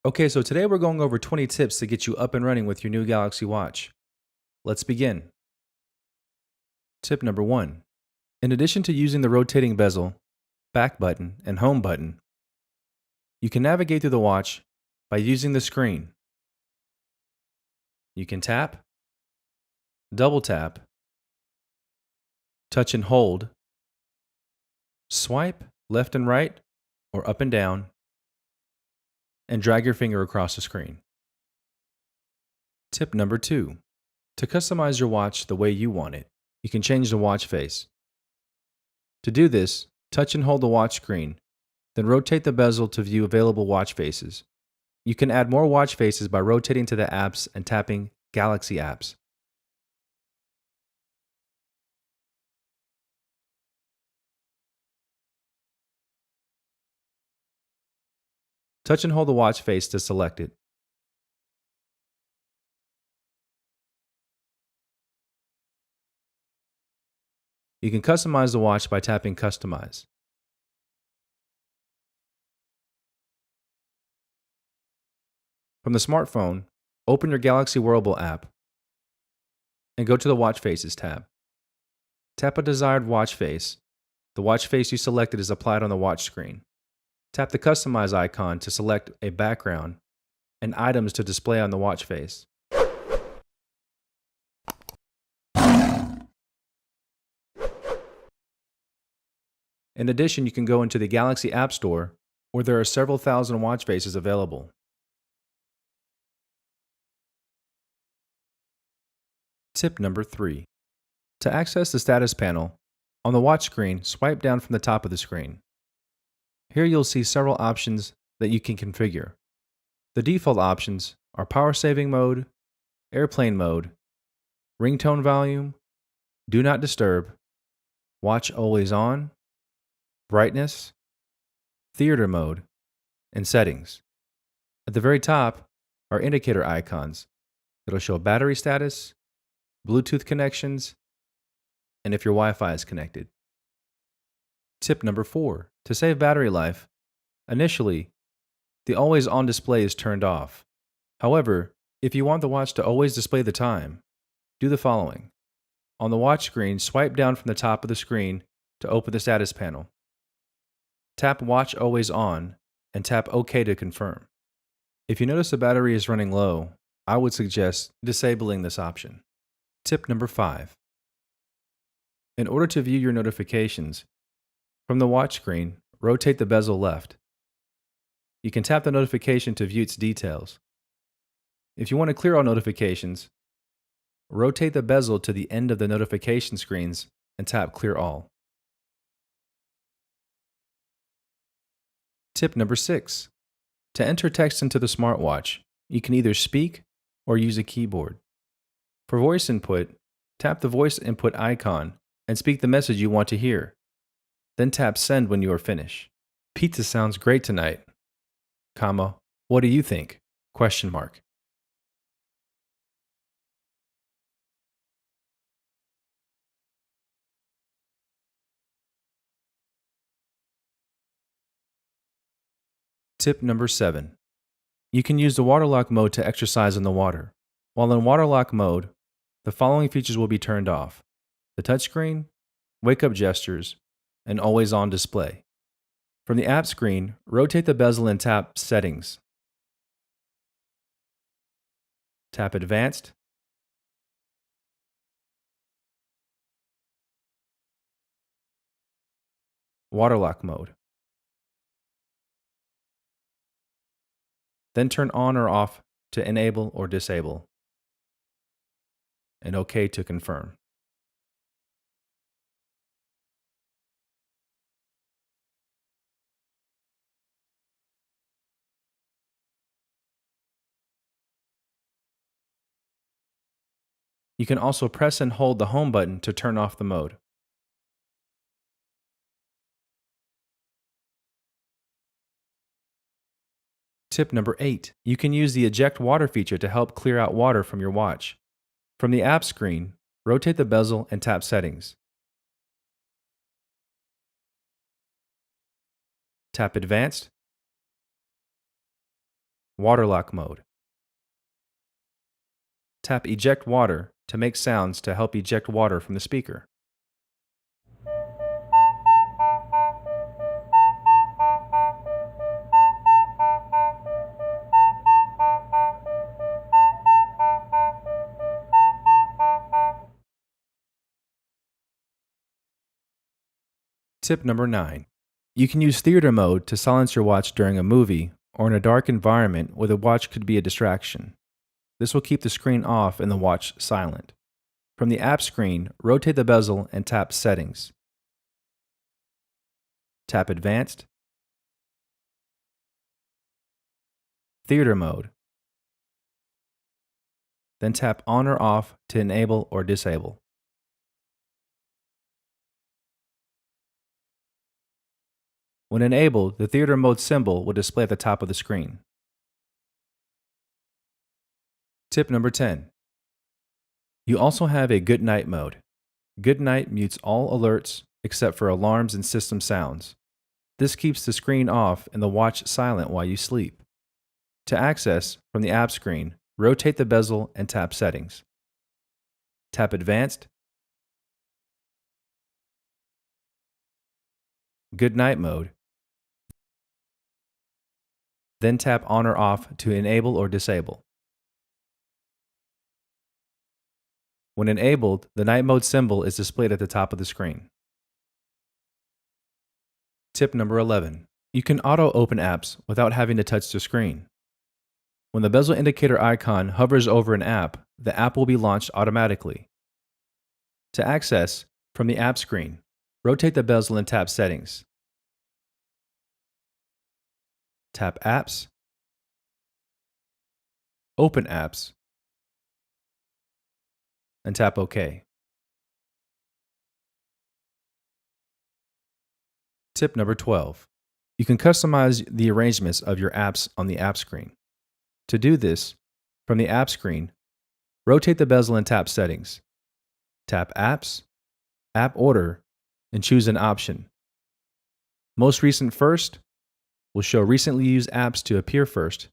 Okay, so today we're going over 20 tips to get you up and running with your new Galaxy Watch. Let's begin. Tip number 1. In addition to using the rotating bezel, back button, and home button, you can navigate through the watch by using the screen. You can tap, double tap, touch and hold, swipe left and right or up and down, and drag your finger across the screen. Tip number 2. To customize your watch the way you want it, you can change the watch face. To do this, touch and hold the watch screen, then rotate the bezel to view available watch faces. You can add more watch faces by rotating to the apps and tapping Galaxy Apps. Touch and hold the watch face to select it. You can customize the watch by tapping Customize. From the smartphone, open your Galaxy Wearable app and go to the Watch Faces tab. Tap a desired watch face. The watch face you selected is applied on the watch screen. Tap the Customize icon to select a background and items to display on the watch face. In addition, you can go into the Galaxy App Store, where there are several thousand watch faces available. Tip number 3. To access the status panel, on the watch screen, swipe down from the top of the screen. Here you'll see several options that you can configure. The default options are power saving mode, airplane mode, ringtone volume, do not disturb, watch always on, brightness, theater mode, and settings. At the very top are indicator icons that'll show battery status, Bluetooth connections, and if your Wi-Fi is connected. Tip number 4. To save battery life, initially, the always on display is turned off. However, if you want the watch to always display the time, do the following. On the watch screen, swipe down from the top of the screen to open the status panel. Tap Watch Always On and tap OK to confirm. If you notice the battery is running low, I would suggest disabling this option. Tip number 5. In order to view your notifications, from the watch screen, rotate the bezel left. You can tap the notification to view its details. If you want to clear all notifications, rotate the bezel to the end of the notification screens and tap Clear All. Tip number 6. To enter text into the smartwatch, you can either speak or use a keyboard. For voice input, tap the voice input icon and speak the message you want to hear. Then tap Send when you are finished. Pizza sounds great tonight, comma, what do you think? Question mark. Tip number 7. You can use the waterlock mode to exercise in the water. While in waterlock mode, the following features will be turned off: the touchscreen, wake-up gestures, and always-on display. From the app screen, rotate the bezel and tap Settings. Tap Advanced. Waterlock mode. Then turn on or off to enable or disable, and OK to confirm. You can also press and hold the home button to turn off the mode. Tip number 8. You can use the eject water feature to help clear out water from your watch. From the app screen, rotate the bezel and tap Settings. Tap Advanced. Waterlock mode. Tap Eject Water to make sounds to help eject water from the speaker. Tip number 9. You can use theater mode to silence your watch during a movie or in a dark environment where the watch could be a distraction. This will keep the screen off and the watch silent. From the app screen, rotate the bezel and tap Settings. Tap Advanced, Theater mode. Then tap On or Off to enable or disable. When enabled, the theater mode symbol will display at the top of the screen. Tip number 10. You also have a Good Night mode. Good Night mutes all alerts except for alarms and system sounds. This keeps the screen off and the watch silent while you sleep. To access, from the app screen, rotate the bezel and tap Settings. Tap Advanced, Good Night mode, then tap On or Off to enable or disable. When enabled, the night mode symbol is displayed at the top of the screen. Tip number 11. You can auto-open apps without having to touch the screen. When the bezel indicator icon hovers over an app, the app will be launched automatically. To access, from the app screen, rotate the bezel and tap Settings. Tap Apps, Open Apps, and tap OK. Tip number 12. You can customize the arrangements of your apps on the app screen. To do this, from the app screen, rotate the bezel and tap Settings. Tap Apps, App Order, and choose an option. Most Recent First will show recently used apps to appear first,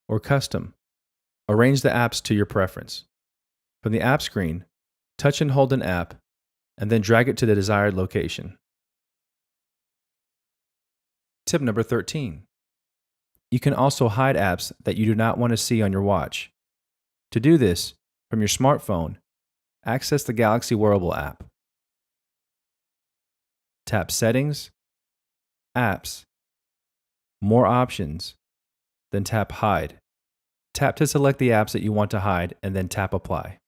or Custom. Arrange the apps to your preference. From the app screen, touch and hold an app, and then drag it to the desired location. Tip number 13. You can also hide apps that you do not want to see on your watch. To do this, from your smartphone, access the Galaxy Wearable app. Tap Settings, Apps, More Options, then tap Hide. Tap to select the apps that you want to hide, and then tap Apply.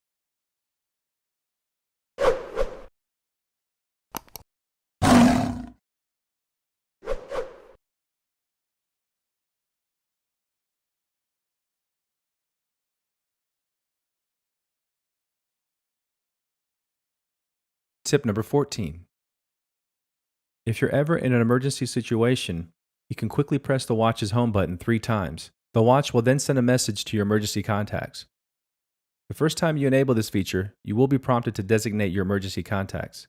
Tip number 14. If you're ever in an emergency situation, you can quickly press the watch's home button 3 times. The watch will then send a message to your emergency contacts. The first time you enable this feature, you will be prompted to designate your emergency contacts.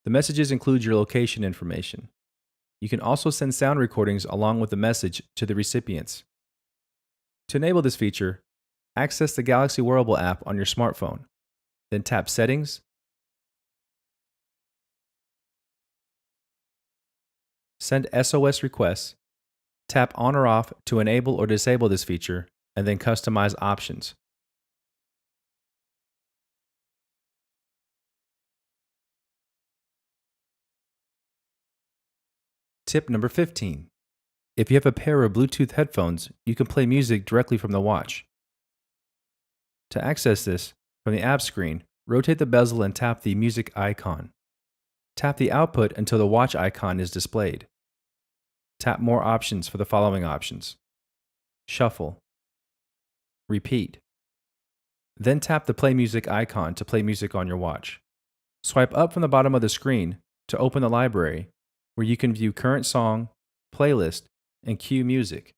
The messages include your location information. You can also send sound recordings along with the message to the recipients. To enable this feature, access the Galaxy Wearable app on your smartphone. Then tap Settings, send SOS requests, tap On or Off to enable or disable this feature, and then customize options. Tip number 15. If you have a pair of Bluetooth headphones, you can play music directly from the watch. To access this, from the app screen, rotate the bezel and tap the music icon. Tap the output until the watch icon is displayed. Tap More Options for the following options: Shuffle, Repeat. Then tap the Play Music icon to play music on your watch. Swipe up from the bottom of the screen to open the library, where you can view current song, playlist, and cue music.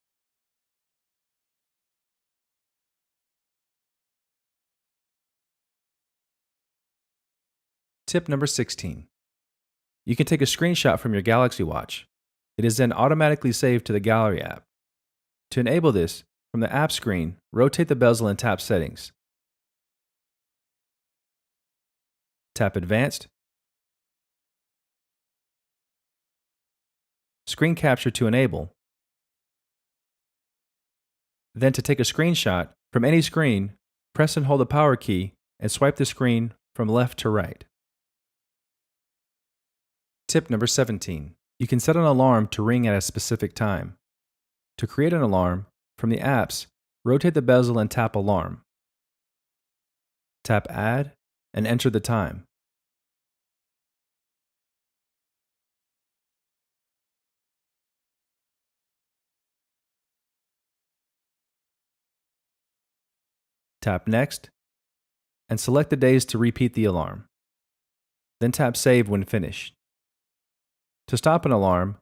Tip number 16. You can take a screenshot from your Galaxy Watch. It is then automatically saved to the Gallery app. To enable this, from the app screen, rotate the bezel and tap Settings. Tap Advanced. Screen Capture to enable. Then to take a screenshot from any screen, press and hold the power key and swipe the screen from left to right. Tip number 17. You can set an alarm to ring at a specific time. To create an alarm, from the apps, rotate the bezel and tap Alarm. Tap Add and enter the time. Tap Next and select the days to repeat the alarm. Then tap Save when finished. To stop an alarm,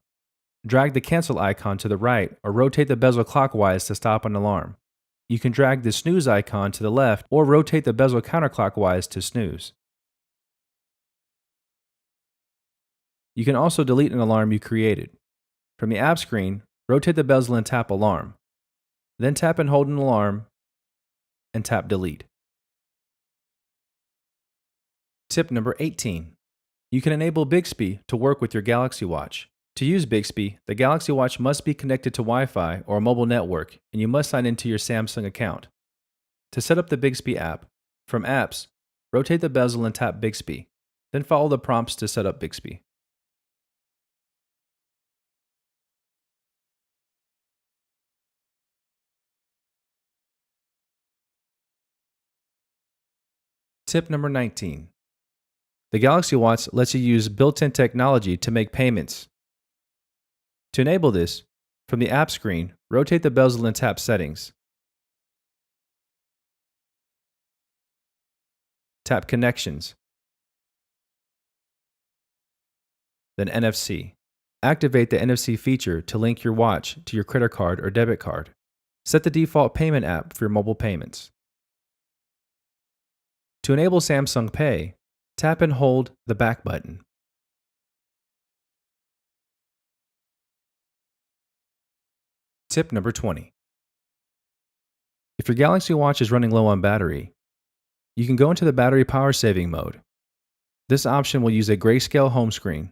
drag the cancel icon to the right or rotate the bezel clockwise to stop an alarm. You can drag the snooze icon to the left or rotate the bezel counterclockwise to snooze. You can also delete an alarm you created. From the app screen, rotate the bezel and tap Alarm. Then tap and hold an alarm and tap Delete. Tip number 18. You can enable Bixby to work with your Galaxy Watch. To use Bixby, the Galaxy Watch must be connected to Wi-Fi or a mobile network, and you must sign into your Samsung account. To set up the Bixby app, from Apps, rotate the bezel and tap Bixby, then follow the prompts to set up Bixby. Tip number 19. The Galaxy Watch lets you use built-in technology to make payments. To enable this, from the app screen, rotate the bezel and tap Settings. Tap Connections. Then NFC. Activate the NFC feature to link your watch to your credit card or debit card. Set the default payment app for your mobile payments. To enable Samsung Pay, tap and hold the back button. Tip number 20. If your Galaxy Watch is running low on battery, you can go into the battery power saving mode. This option will use a grayscale home screen,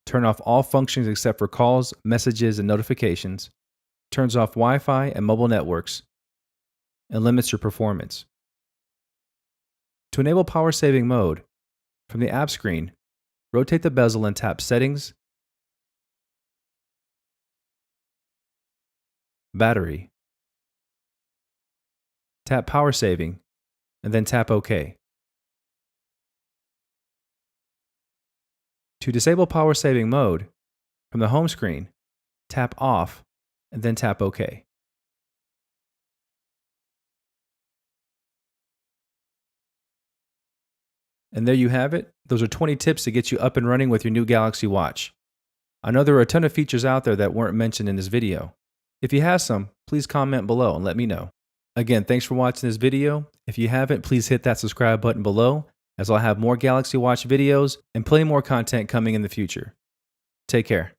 turn off all functions except for calls, messages, and notifications, turns off Wi-Fi and mobile networks, and limits your performance. To enable power saving mode, from the app screen, rotate the bezel and tap Settings, Battery, tap Power Saving, and then tap OK. To disable power saving mode, from the home screen, tap Off, and then tap OK. And there you have it. Those are 20 tips to get you up and running with your new Galaxy Watch. I know there are a ton of features out there that weren't mentioned in this video. If you have some, please comment below and let me know. Again, thanks for watching this video. If you haven't, please hit that subscribe button below, as I'll have more Galaxy Watch videos and plenty more content coming in the future. Take care.